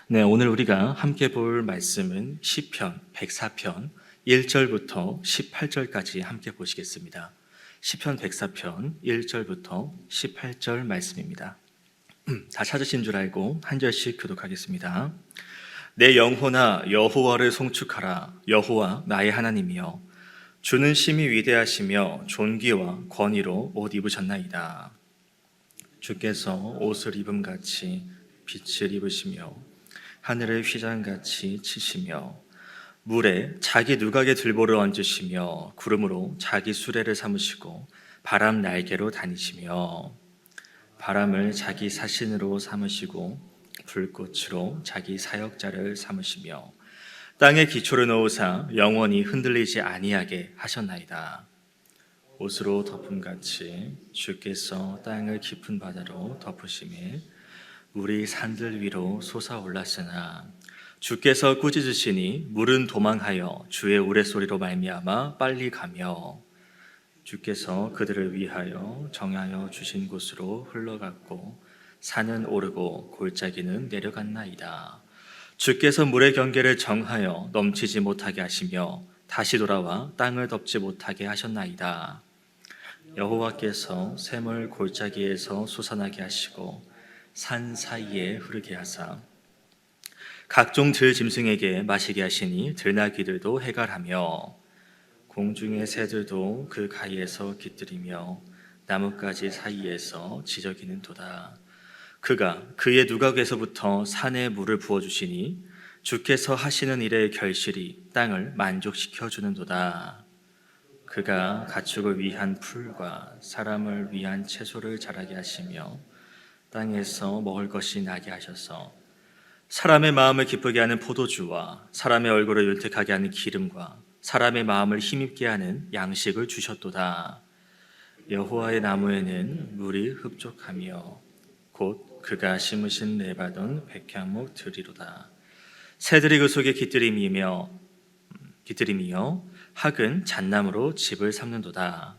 네, 오늘 우리가 함께 볼 말씀은 시편 104편 1절부터 18절까지 함께 보시겠습니다. 시편 104편 1절부터 18절 말씀입니다. 다 찾으신 줄 알고 한 절씩 교독하겠습니다. 내 영혼아 여호와를 송축하라. 여호와 나의 하나님이여, 주는 심히 위대하시며 존귀와 권위로 옷 입으셨나이다. 주께서 옷을 입음같이 빛을 입으시며 하늘을 휘장같이 치시며 물에 자기 누각에 들보를 얹으시며 구름으로 자기 수레를 삼으시고 바람 날개로 다니시며 바람을 자기 사신으로 삼으시고 불꽃으로 자기 사역자를 삼으시며 땅에 기초를 놓으사 영원히 흔들리지 아니하게 하셨나이다. 옷으로 덮음같이 주께서 땅을 깊은 바다로 덮으시매 물이 산들 위로 솟아올랐으나 주께서 꾸짖으시니 물은 도망하여 주의 우레소리로 말미암아 빨리 가며 주께서 그들을 위하여 정하여 주신 곳으로 흘러갔고 산은 오르고 골짜기는 내려갔나이다. 주께서 물의 경계를 정하여 넘치지 못하게 하시며 다시 돌아와 땅을 덮지 못하게 하셨나이다. 여호와께서 샘을 골짜기에서 솟아나게 하시고 산 사이에 흐르게 하사 각종 들짐승에게 마시게 하시니 들나귀들도 해갈하며 공중의 새들도 그 가이에서 깃들이며 나뭇가지 사이에서 지저귀는도다. 그가 그의 누각에서부터 산에 물을 부어주시니 주께서 하시는 일의 결실이 땅을 만족시켜 주는도다. 그가 가축을 위한 풀과 사람을 위한 채소를 자라게 하시며 땅에서 먹을 것이 나게 하셔서 사람의 마음을 기쁘게 하는 포도주와 사람의 얼굴을 윤택하게 하는 기름과 사람의 마음을 힘입게 하는 양식을 주셨도다. 여호와의 나무에는 물이 흡족하며 곧 그가 심으신 레바논 백향목 들이로다. 새들이 그 속에 깃들임이며 학은 잣나무로 집을 삼는도다.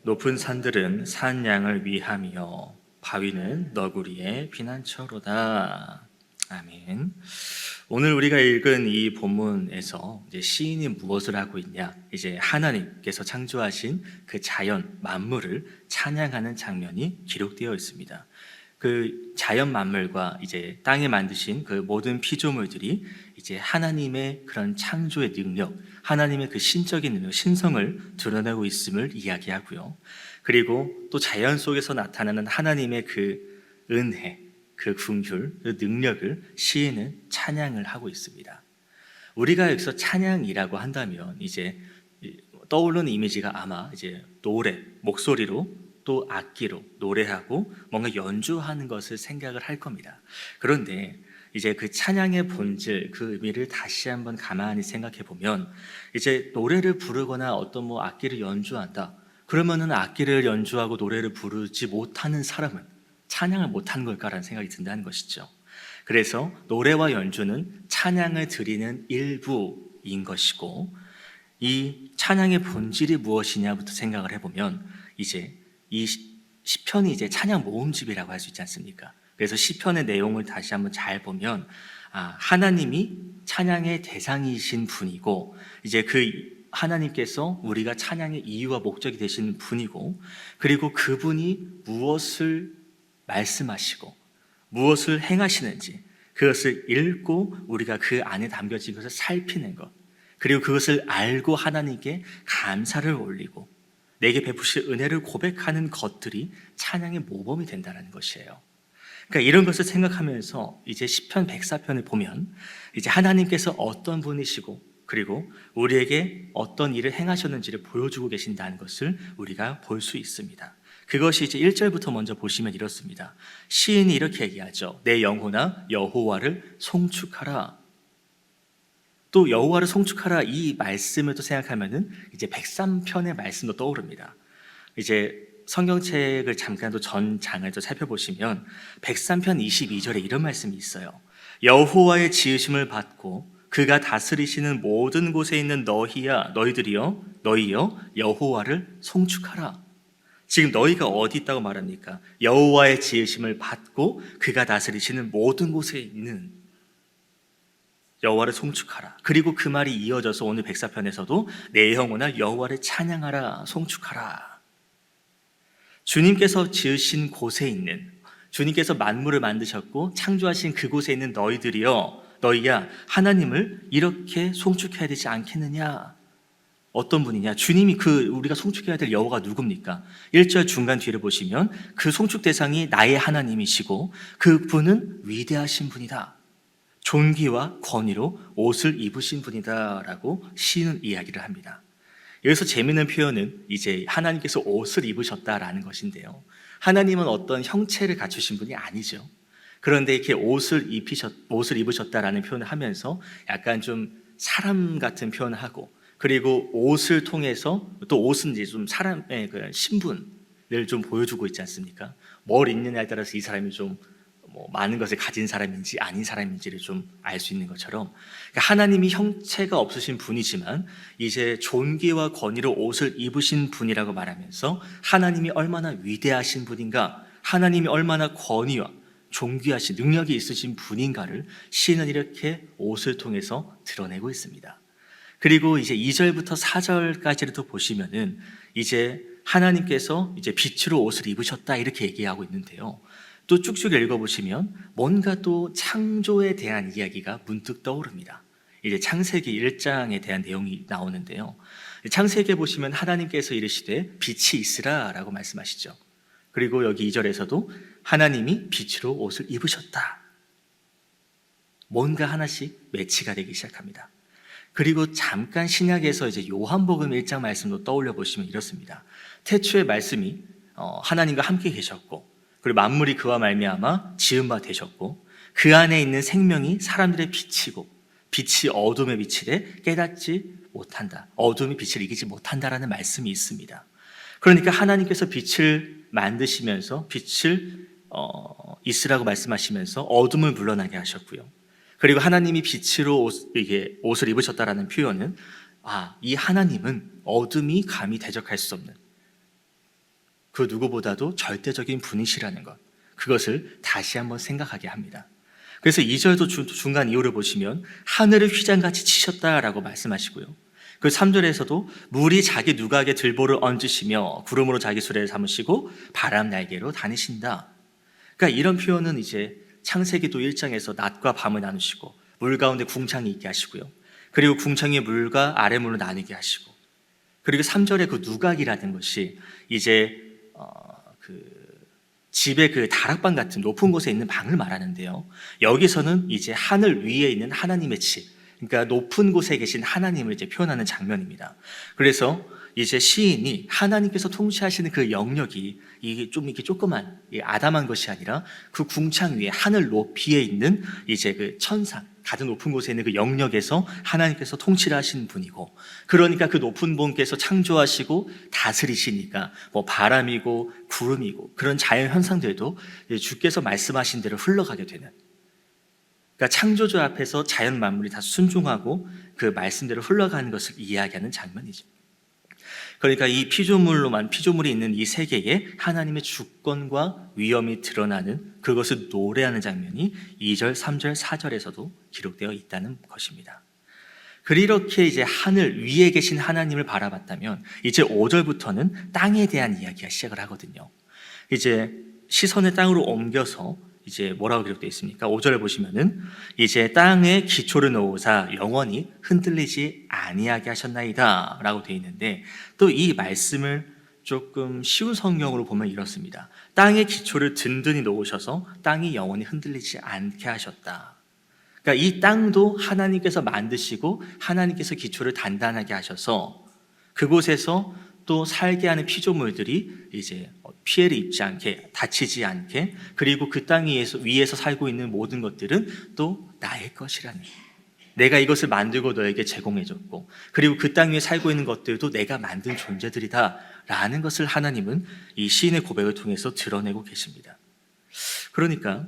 높은 산들은 산 양을 위하며 바위는 너구리의 피난처로다. 아멘. 오늘 우리가 읽은 이 본문에서 이제 시인이 무엇을 하고 있냐? 이제 하나님께서 창조하신 그 자연 만물을 찬양하는 장면이 기록되어 있습니다. 그 자연 만물과 이제 땅에 만드신 그 모든 피조물들이 이제 하나님의 그런 창조의 능력, 하나님의 그 신적인 능력, 신성을 드러내고 있음을 이야기하고요. 그리고 또 자연 속에서 나타나는 하나님의 그 은혜, 그 긍휼, 그 능력을 시인은 찬양을 하고 있습니다. 우리가 여기서 찬양이라고 한다면 이제 떠오르는 이미지가 아마 이제 노래, 목소리로 또 악기로 노래하고 뭔가 연주하는 것을 생각을 할 겁니다. 그런데 이제 그 찬양의 본질, 그 의미를 다시 한번 가만히 생각해 보면 이제 노래를 부르거나 어떤 뭐 악기를 연주한다. 그러면은 악기를 연주하고 노래를 부르지 못하는 사람은 찬양을 못하는 걸까라는 생각이 든다는 것이죠. 그래서 노래와 연주는 찬양을 드리는 일부인 것이고, 이 찬양의 본질이 무엇이냐부터 생각을 해보면 이제 이 시편이 이제 찬양 모음집이라고 할 수 있지 않습니까? 그래서 시편의 내용을 다시 한번 잘 보면 하나님이 찬양의 대상이신 분이고, 이제 그 하나님께서 우리가 찬양의 이유와 목적이 되신 분이고, 그리고 그분이 무엇을 말씀하시고 무엇을 행하시는지 그것을 읽고 우리가 그 안에 담겨진 것을 살피는 것, 그리고 그것을 알고 하나님께 감사를 올리고 내게 베푸실 은혜를 고백하는 것들이 찬양의 모범이 된다는 것이에요. 그러니까 이런 것을 생각하면서 이제 시편 104편을 보면 이제 하나님께서 어떤 분이시고 그리고 우리에게 어떤 일을 행하셨는지를 보여주고 계신다는 것을 우리가 볼 수 있습니다. 그것이 이제 1절부터 먼저 보시면 이렇습니다. 시인이 이렇게 얘기하죠. 내 영혼아 여호와를 송축하라. 또 여호와를 송축하라, 이 말씀을 또 생각하면은 이제 103편의 말씀도 떠오릅니다. 이제 성경책을 잠깐 또 전 장을 또 살펴보시면 103편 22절에 이런 말씀이 있어요. 여호와의 지으심을 받고 그가 다스리시는 모든 곳에 있는 너희여 여호와를 송축하라. 지금 너희가 어디 있다고 말합니까? 여호와의 지으심을 받고 그가 다스리시는 모든 곳에 있는 여호와를 송축하라. 그리고 그 말이 이어져서 오늘 백사편에서도 내 영혼아 여호와를 찬양하라, 송축하라. 주님께서 지으신 곳에 있는, 주님께서 만물을 만드셨고 창조하신 그곳에 있는 너희야 하나님을 이렇게 송축해야 되지 않겠느냐? 어떤 분이냐? 주님이 우리가 송축해야 될 여호와가 누굽니까? 1절 중간 뒤를 보시면 그 송축 대상이 나의 하나님이시고 그 분은 위대하신 분이다. 존귀와 권위로 옷을 입으신 분이다 라고 시인은 이야기를 합니다. 여기서 재미있는 표현은 이제 하나님께서 옷을 입으셨다라는 것인데요. 하나님은 어떤 형체를 갖추신 분이 아니죠. 그런데 이렇게 옷을 입으셨다라는 표현을 하면서 약간 좀 사람 같은 표현을 하고, 그리고 옷을 통해서 또 옷은 이제 좀 사람의 그 신분을 좀 보여주고 있지 않습니까? 뭘 입느냐에 따라서 이 사람이 좀 많은 것을 가진 사람인지 아닌 사람인지를 좀 알 수 있는 것처럼, 그러니까 하나님이 형체가 없으신 분이지만 이제 존귀와 권위로 옷을 입으신 분이라고 말하면서 하나님이 얼마나 위대하신 분인가, 하나님이 얼마나 권위와 존귀하신 능력이 있으신 분인가를 시인은 이렇게 옷을 통해서 드러내고 있습니다. 그리고 이제 2절부터 4절까지를 또 보시면은 이제 하나님께서 이제 빛으로 옷을 입으셨다 이렇게 얘기하고 있는데요. 또 쭉쭉 읽어보시면 뭔가 또 창조에 대한 이야기가 문득 떠오릅니다. 이제 창세기 1장에 대한 내용이 나오는데요. 창세기에 보시면 하나님께서 이르시되 빛이 있으라 라고 말씀하시죠. 그리고 여기 2절에서도 하나님이 빛으로 옷을 입으셨다. 뭔가 하나씩 매치가 되기 시작합니다. 그리고 잠깐 신약에서 이제 요한복음 1장 말씀도 떠올려 보시면 이렇습니다. 태초의 말씀이 하나님과 함께 계셨고, 그리고 만물이 그와 말미암아 지은 바 되셨고, 그 안에 있는 생명이 사람들의 빛이고 빛이 어둠에 비치되 깨닫지 못한다. 어둠이 빛을 이기지 못한다라는 말씀이 있습니다. 그러니까 하나님께서 빛을 만드시면서 빛을 있으라고 말씀하시면서 어둠을 물러나게 하셨고요. 그리고 하나님이 빛으로 옷을 입으셨다라는 표현은 이 하나님은 어둠이 감히 대적할 수 없는 그 누구보다도 절대적인 분이시라는 것, 그것을 다시 한번 생각하게 합니다. 그래서 2절도 중간 이유를 보시면 하늘을 휘장같이 치셨다라고 말씀하시고요. 그 3절에서도 물이 자기 누각에 들보를 얹으시며 구름으로 자기 수레를 삼으시고 바람 날개로 다니신다. 그러니까 이런 표현은 이제 창세기도 1장에서 낮과 밤을 나누시고 물 가운데 궁창이 있게 하시고요. 그리고 궁창의 물과 아래물로 나누게 하시고, 그리고 3절의 그 누각이라는 것이 이제 집의 그 다락방 같은 높은 곳에 있는 방을 말하는데요. 여기서는 이제 하늘 위에 있는 하나님의 집, 그러니까 높은 곳에 계신 하나님을 이제 표현하는 장면입니다. 그래서 이제 시인이 하나님께서 통치하시는 그 영역이 이게 좀 이렇게 조그만 아담한 것이 아니라 그 궁창 위에 하늘 높이에 있는 이제 그 천상, 가장 높은 곳에 있는 그 영역에서 하나님께서 통치를 하시는 분이고, 그러니까 그 높은 분께서 창조하시고 다스리시니까 바람이고 구름이고 그런 자연 현상들도 주께서 말씀하신 대로 흘러가게 되는, 그러니까 창조주 앞에서 자연 만물이 다 순종하고 그 말씀대로 흘러가는 것을 이야기하는 장면이죠. 그러니까 이 피조물이 있는 이 세계에 하나님의 주권과 위엄이 드러나는, 그것을 노래하는 장면이 2절, 3절, 4절에서도 기록되어 있다는 것입니다. 그렇게 이제 하늘 위에 계신 하나님을 바라봤다면 이제 5절부터는 땅에 대한 이야기가 시작을 하거든요. 이제 시선을 땅으로 옮겨서 이제 뭐라고 기록되어 있습니까? 5절을 보시면은 이제 땅에 기초를 놓으사 영원히 흔들리지 아니하게 하셨나이다 라고 되어 있는데, 또 이 말씀을 조금 쉬운 성경으로 보면 이렇습니다. 땅의 기초를 든든히 놓으셔서 땅이 영원히 흔들리지 않게 하셨다. 그러니까 이 땅도 하나님께서 만드시고 하나님께서 기초를 단단하게 하셔서 그곳에서 또 살게 하는 피조물들이 이제 피해를 입지 않게, 다치지 않게, 그리고 그 땅 위에서 살고 있는 모든 것들은 또 나의 것이라는, 내가 이것을 만들고 너에게 제공해줬고, 그리고 그 땅 위에 살고 있는 것들도 내가 만든 존재들이다 라는 것을 하나님은 이 시인의 고백을 통해서 드러내고 계십니다. 그러니까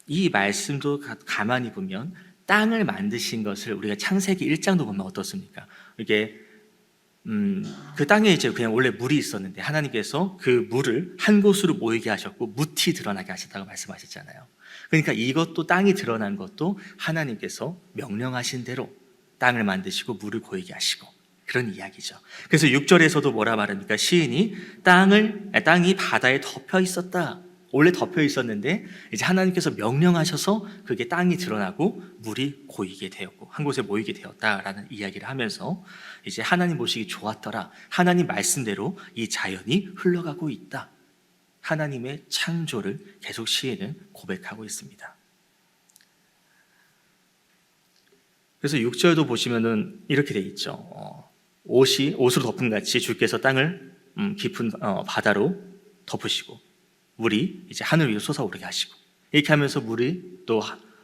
이 말씀도 가만히 보면 땅을 만드신 것을 우리가 창세기 1장도 보면 어떻습니까? 이게 그 땅에 이제 그냥 원래 물이 있었는데 하나님께서 그 물을 한 곳으로 모이게 하셨고 묻히 드러나게 하셨다고 말씀하셨잖아요. 그러니까 이것도 땅이 드러난 것도 하나님께서 명령하신 대로 땅을 만드시고 물을 고이게 하시고 그런 이야기죠. 그래서 6절에서도 뭐라 말합니까? 시인이 땅이 바다에 덮여 있었다. 원래 덮여 있었는데 이제 하나님께서 명령하셔서 그게 땅이 드러나고 물이 고이게 되었고 한 곳에 모이게 되었다라는 이야기를 하면서 이제 하나님 보시기 좋았더라. 하나님 말씀대로 이 자연이 흘러가고 있다. 하나님의 창조를 계속 시인은 고백하고 있습니다. 그래서 6절도 보시면은 이렇게 돼 있죠. 옷으로 덮은 같이 주께서 땅을 깊은 바다로 덮으시고 물이 이제 하늘 위로 솟아오르게 하시고 이렇게 하면서 물이 또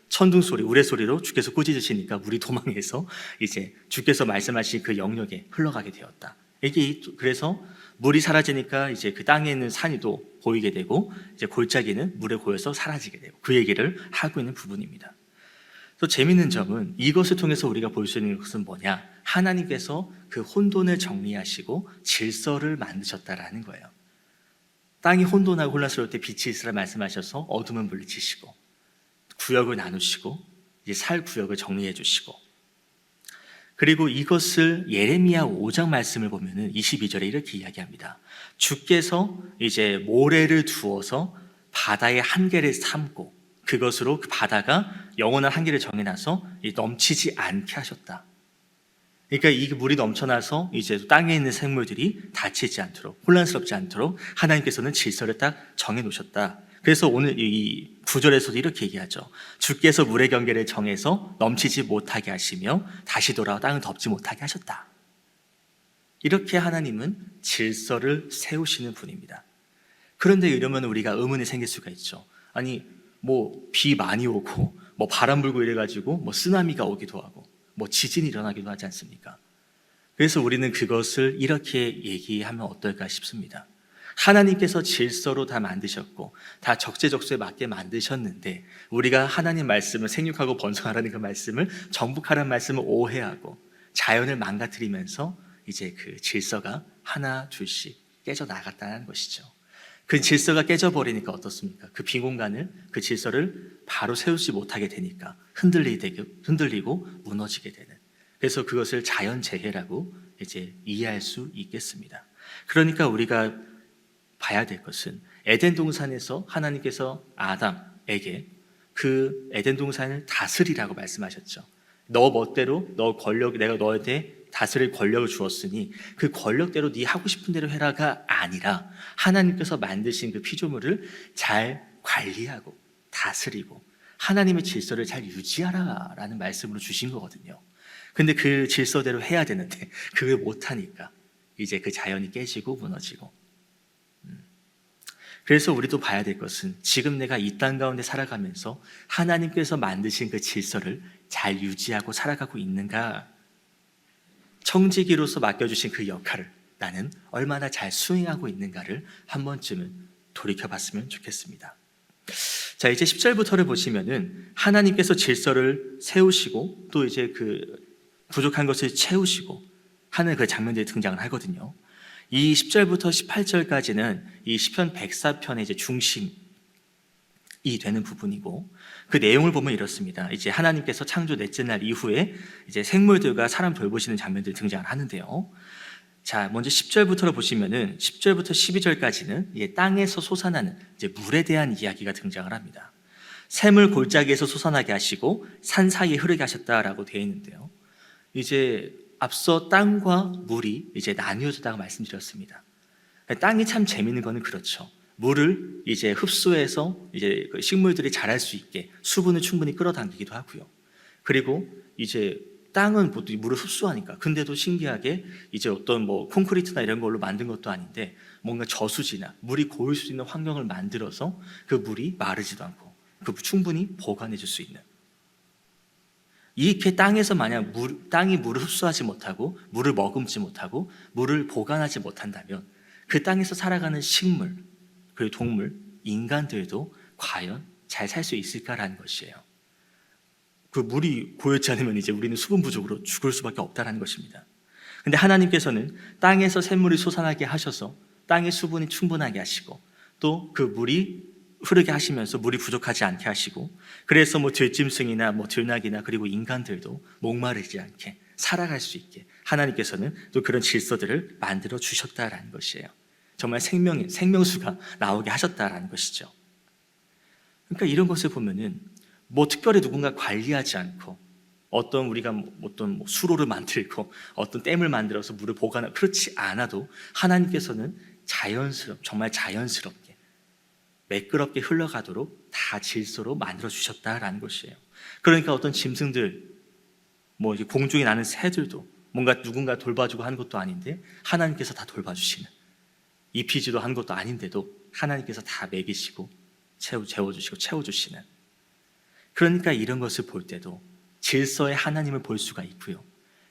천둥 소리, 우레소리로 주께서 꾸짖으시니까 물이 도망해서 이제 주께서 말씀하신 그 영역에 흘러가게 되었다. 이게 그래서 물이 사라지니까 이제 그 땅에 있는 산이 또 보이게 되고 이제 골짜기는 물에 고여서 사라지게 되고 그 얘기를 하고 있는 부분입니다. 또 재미있는 점은 이것을 통해서 우리가 볼 수 있는 것은 뭐냐? 하나님께서 그 혼돈을 정리하시고 질서를 만드셨다라는 거예요. 땅이 혼돈하고 혼란스러울 때 빛이 있으라 말씀하셔서 어둠을 물리치시고 구역을 나누시고 이제 살 구역을 정리해 주시고 그리고 이것을 예레미야 5장 말씀을 보면은 22절에 이렇게 이야기합니다. 주께서 이제 모래를 두어서 바다의 한계를 삼고 그것으로 그 바다가 영원한 한계를 정해놔서 넘치지 않게 하셨다. 그러니까 이 물이 넘쳐나서 이제 땅에 있는 생물들이 다치지 않도록 혼란스럽지 않도록 하나님께서는 질서를 딱 정해놓으셨다. 그래서 오늘 이 9절에서도 이렇게 얘기하죠. 주께서 물의 경계를 정해서 넘치지 못하게 하시며 다시 돌아와 땅을 덮지 못하게 하셨다. 이렇게 하나님은 질서를 세우시는 분입니다. 그런데 이러면 우리가 의문이 생길 수가 있죠. 아니 뭐 비 많이 오고 뭐 바람 불고 이래가지고 뭐 쓰나미가 오기도 하고 뭐 지진이 일어나기도 하지 않습니까? 그래서 우리는 그것을 이렇게 얘기하면 어떨까 싶습니다. 하나님께서 질서로 다 만드셨고 다 적재적소에 맞게 만드셨는데 우리가 하나님 말씀을 생육하고 번성하라는 그 말씀을 정복하라는 말씀을 오해하고 자연을 망가뜨리면서 이제 그 질서가 하나 둘씩 깨져 나갔다는 것이죠. 그 질서가 깨져버리니까 어떻습니까? 그 빈 공간을 그 질서를 바로 세우지 못하게 되니까 흔들리고 무너지게 되는. 그래서 그것을 자연재해라고 이제 이해할 수 있겠습니다. 그러니까 우리가 봐야 될 것은 에덴 동산에서 하나님께서 아담에게 그 에덴 동산을 다스리라고 말씀하셨죠. 너 멋대로 너 권력 내가 너한테 다스릴 권력을 주었으니 그 권력대로 네 하고 싶은 대로 해라가 아니라 하나님께서 만드신 그 피조물을 잘 관리하고 다스리고 하나님의 질서를 잘 유지하라라는 말씀으로 주신 거거든요. 근데 그 질서대로 해야 되는데 그걸 못하니까 이제 그 자연이 깨지고 무너지고. 그래서 우리도 봐야 될 것은 지금 내가 이 땅 가운데 살아가면서 하나님께서 만드신 그 질서를 잘 유지하고 살아가고 있는가? 청지기로서 맡겨주신 그 역할을 나는 얼마나 잘 수행하고 있는가를 한 번쯤은 돌이켜봤으면 좋겠습니다. 자, 이제 10절부터를 보시면은 하나님께서 질서를 세우시고 또 이제 그 부족한 것을 채우시고 하는 그 장면들이 등장을 하거든요. 이 10절부터 18절까지는 이 시편 104편의 이제 중심이 되는 부분이고 그 내용을 보면 이렇습니다. 이제 하나님께서 창조 넷째 날 이후에 이제 생물들과 사람 돌보시는 장면들이 등장을 하는데요. 자, 먼저 10절부터를 보시면은 10절부터 12절까지는 이제 땅에서 솟아나는 이제 물에 대한 이야기가 등장을 합니다. 샘을 골짜기에서 솟아나게 하시고 산 사이에 흐르게 하셨다라고 되어 있는데요. 이제 앞서 땅과 물이 이제 나뉘어졌다고 말씀드렸습니다. 땅이 참 재밌는 거는 그렇죠. 물을 이제 흡수해서 이제 식물들이 자랄 수 있게 수분을 충분히 끌어당기기도 하고요. 그리고 이제 땅은 보통 물을 흡수하니까 근데도 신기하게 이제 어떤 뭐 콘크리트나 이런 걸로 만든 것도 아닌데 뭔가 저수지나 물이 고일 수 있는 환경을 만들어서 그 물이 마르지도 않고 그 충분히 보관해 줄 수 있는 이렇게 땅에서 만약 땅이 물을 흡수하지 못하고 물을 머금지 못하고 물을 보관하지 못한다면 그 땅에서 살아가는 식물 그리고 동물, 인간들도 과연 잘 살 수 있을까라는 것이에요. 그 물이 고였지 않으면 이제 우리는 수분 부족으로 죽을 수밖에 없다는 것입니다. 근데 하나님께서는 땅에서 샘물이 솟아나게 하셔서 땅의 수분이 충분하게 하시고 또 그 물이 흐르게 하시면서 물이 부족하지 않게 하시고 그래서 들짐승이나 들나귀나 그리고 인간들도 목마르지 않게 살아갈 수 있게 하나님께서는 또 그런 질서들을 만들어 주셨다라는 것이에요. 정말 생명수가 나오게 하셨다라는 것이죠. 그러니까 이런 것을 보면은 특별히 누군가 관리하지 않고 우리가 어떤 수로를 만들고 어떤 댐을 만들어서 물을 보관하고 그렇지 않아도 하나님께서는 정말 자연스럽게 매끄럽게 흘러가도록 다 질서로 만들어 주셨다라는 것이에요. 그러니까 어떤 짐승들, 공중에 나는 새들도 뭔가 누군가 돌봐주고 하는 것도 아닌데 하나님께서 다 돌봐주시는, 입히지도 한 것도 아닌데도 하나님께서 다 먹이시고 재워주시고 채워주시는, 그러니까 이런 것을 볼 때도 질서의 하나님을 볼 수가 있고요,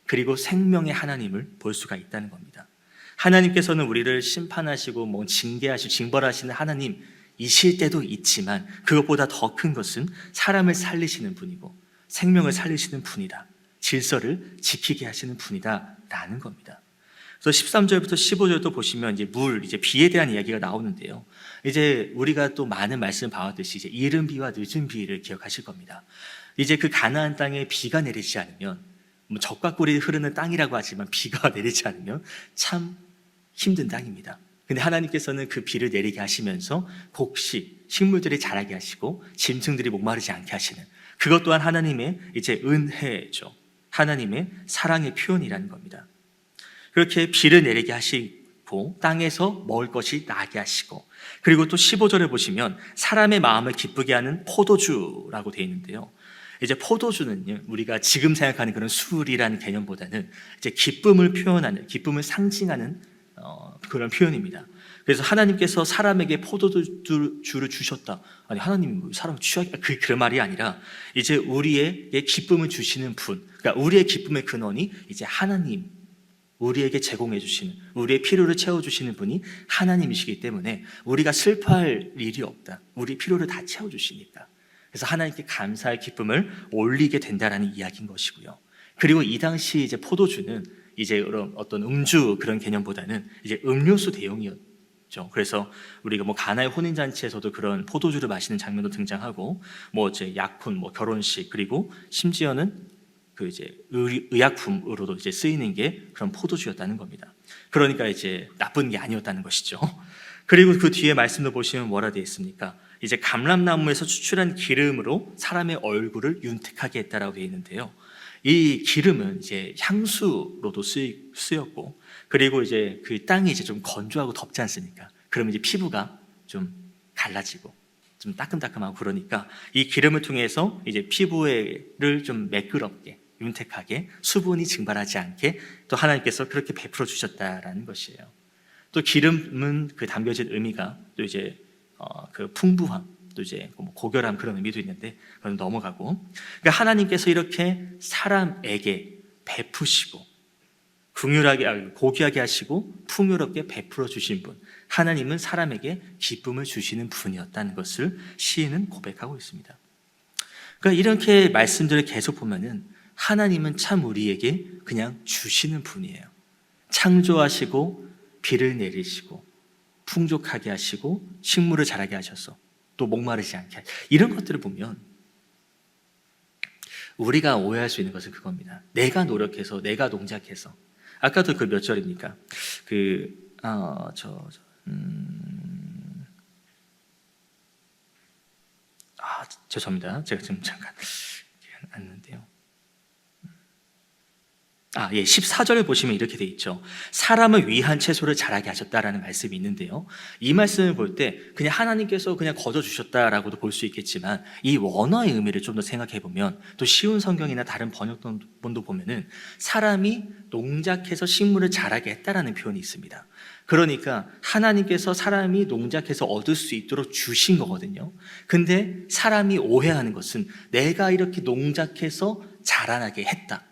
그리고 생명의 하나님을 볼 수가 있다는 겁니다. 하나님께서는 우리를 심판하시고 징계하시고 징벌하시는 하나님이실 때도 있지만 그것보다 더 큰 것은 사람을 살리시는 분이고 생명을 살리시는 분이다, 질서를 지키게 하시는 분이다 라는 겁니다. 그래서 13절부터 15절도 보시면 비에 대한 이야기가 나오는데요. 우리가 또 많은 말씀을 봐왔듯이 이른 비와 늦은 비를 기억하실 겁니다. 그 가나안 땅에 비가 내리지 않으면, 젖과 꿀이 흐르는 땅이라고 하지만 비가 내리지 않으면 참 힘든 땅입니다. 근데 하나님께서는 그 비를 내리게 하시면서 곡식, 식물들이 자라게 하시고 짐승들이 목마르지 않게 하시는, 그것 또한 하나님의 은혜죠. 하나님의 사랑의 표현이라는 겁니다. 그렇게 비를 내리게 하시고 땅에서 먹을 것이 나게 하시고, 그리고 또 15절에 보시면 사람의 마음을 기쁘게 하는 포도주라고 되어 있는데요. 포도주는요, 우리가 지금 생각하는 그런 술이라는 개념보다는 기쁨을 표현하는, 기쁨을 상징하는 그런 표현입니다. 그래서 하나님께서 사람에게 포도주를 주셨다. 아니, 하나님이 사람을 취하게, 그런 말이 아니라 우리에게 기쁨을 주시는 분, 그러니까 우리의 기쁨의 근원이 하나님, 우리에게 제공해 주시는, 우리의 필요를 채워주시는 분이 하나님이시기 때문에 우리가 슬퍼할 일이 없다. 우리 필요를 다 채워주시니까. 그래서 하나님께 감사의 기쁨을 올리게 된다라는 이야기인 것이고요. 그리고 이 당시 포도주는 어떤 음주 그런 개념보다는 음료수 대용이었죠. 그래서 우리가 가나의 혼인잔치에서도 그런 포도주를 마시는 장면도 등장하고, 약혼, 결혼식, 그리고 심지어는 의약품으로도 쓰이는 게 그런 포도주였다는 겁니다. 그러니까 나쁜 게 아니었다는 것이죠. 그리고 그 뒤에 말씀도 보시면 뭐라 되어 있습니까? 감람나무에서 추출한 기름으로 사람의 얼굴을 윤택하게 했다라고 되어 있는데요. 이 기름은 향수로도 쓰였고, 그리고 그 땅이 좀 건조하고 덥지 않습니까? 그러면 피부가 좀 갈라지고 좀 따끔따끔하고, 그러니까 이 기름을 통해서 피부를 좀 매끄럽게 윤택하게, 수분이 증발하지 않게 또 하나님께서 그렇게 베풀어 주셨다라는 것이에요. 또 기름은 그 담겨진 의미가 또 그 풍부함, 또 고결함, 그런 의미도 있는데 그건 넘어가고, 그러니까 하나님께서 이렇게 사람에게 베푸시고 고귀하게 하시고 풍요롭게 베풀어 주신 분, 하나님은 사람에게 기쁨을 주시는 분이었다는 것을 시인은 고백하고 있습니다. 그러니까 이렇게 말씀들을 계속 보면은 하나님은 참 우리에게 그냥 주시는 분이에요. 창조하시고 비를 내리시고 풍족하게 하시고 식물을 자라게 하셔서 또 목마르지 않게 하시고, 이런 것들을 보면 우리가 오해할 수 있는 것은 그겁니다. 내가 노력해서, 내가 농작해서, 아까도 그 몇 절입니까? 죄송합니다. 제가 지금 잠깐 안는데요. 14절을 보시면 이렇게 돼 있죠. 사람을 위한 채소를 자라게 하셨다라는 말씀이 있는데요. 이 말씀을 볼 때 그냥 하나님께서 그냥 거저 주셨다라고도 볼 수 있겠지만, 이 원어의 의미를 좀 더 생각해 보면, 또 쉬운 성경이나 다른 번역본도 보면은 사람이 농작해서 식물을 자라게 했다라는 표현이 있습니다. 그러니까 하나님께서 사람이 농작해서 얻을 수 있도록 주신 거거든요. 근데 사람이 오해하는 것은 내가 이렇게 농작해서 자라나게 했다,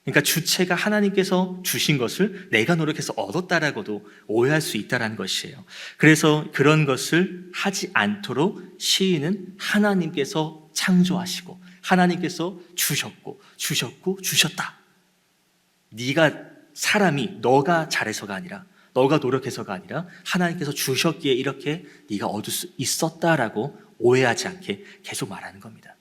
그러니까 주체가 하나님께서 주신 것을 내가 노력해서 얻었다라고도 오해할 수 있다는 것이에요. 그래서 그런 것을 하지 않도록 시인은 하나님께서 창조하시고 하나님께서 주셨다, 네가 사람이 너가 잘해서가 아니라 너가 노력해서가 아니라 하나님께서 주셨기에 이렇게 네가 얻을 수 있었다라고 오해하지 않게 계속 말하는 겁니다.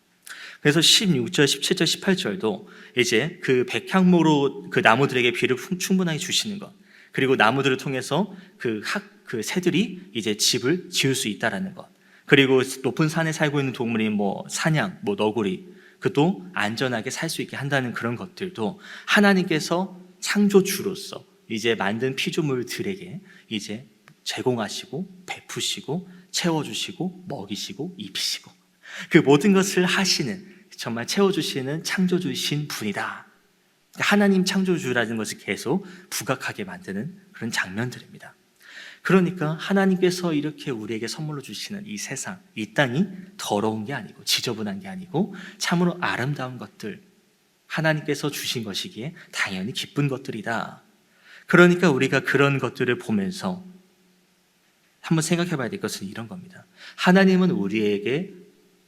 그래서 16절, 17절, 18절도 이제 그 백향목으로 그 나무들에게 비를 충분하게 주시는 것, 그리고 나무들을 통해서 그 새들이 이제 집을 지을 수 있다라는 것, 그리고 높은 산에 살고 있는 동물인 뭐 사냥, 뭐 너구리, 그도 안전하게 살 수 있게 한다는 그런 것들도 하나님께서 창조주로서 이제 만든 피조물들에게 이제 제공하시고 베푸시고 채워주시고 먹이시고 입히시고 그 모든 것을 하시는, 정말 채워주시는 창조주이신 분이다. 하나님 창조주라는 것을 계속 부각하게 만드는 그런 장면들입니다. 그러니까 하나님께서 이렇게 우리에게 선물로 주시는 이 세상, 이 땅이 더러운 게 아니고 지저분한 게 아니고 참으로 아름다운 것들, 하나님께서 주신 것이기에 당연히 기쁜 것들이다. 그러니까 우리가 그런 것들을 보면서 한번 생각해 봐야 될 것은 이런 겁니다. 하나님은 우리에게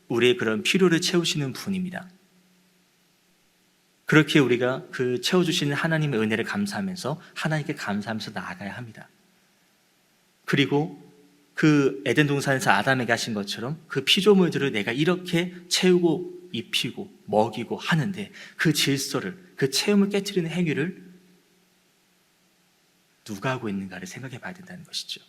우리의 그런 필요를 채우시는 분입니다. 그렇게 우리가 그 채워주시는 하나님의 은혜를 감사하면서 하나님께 감사하면서 나아가야 합니다. 그리고 그 에덴 동산에서 아담에게 하신 것처럼 그 피조물들을 내가 이렇게 채우고 입히고 먹이고 하는데 그 질서를, 그 체험을 깨트리는 행위를 누가 하고 있는가를 생각해 봐야 된다는 것이죠.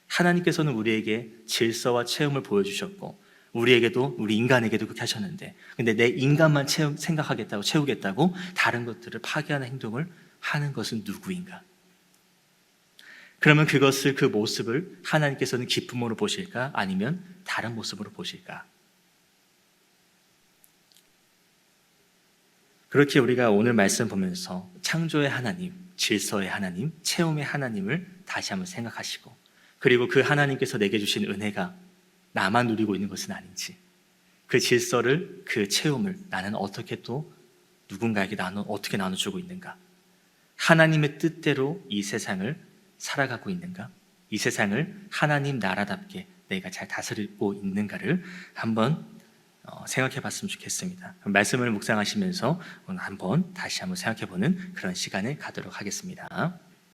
하나님께서는 우리에게 질서와 체험을 보여주셨고 우리에게도, 우리 인간에게도 그렇게 하셨는데, 근데 내 인간만 생각하겠다고 채우겠다고 다른 것들을 파괴하는 행동을 하는 것은 누구인가? 그러면 그것을, 그 모습을 하나님께서는 기쁨으로 보실까? 아니면 다른 모습으로 보실까? 그렇게 우리가 오늘 말씀 보면서 창조의 하나님, 질서의 하나님, 체험의 하나님을 다시 한번 생각하시고, 그리고 그 하나님께서 내게 주신 은혜가 나만 누리고 있는 것은 아닌지, 그 질서를, 그 체험을 나는 어떻게 또 누군가에게 어떻게 나눠주고 있는가? 하나님의 뜻대로 이 세상을 살아가고 있는가? 이 세상을 하나님 나라답게 내가 잘 다스리고 있는가를 한번 생각해 봤으면 좋겠습니다. 말씀을 묵상하시면서 오늘 다시 한번 생각해 보는 그런 시간을 갖도록 하겠습니다.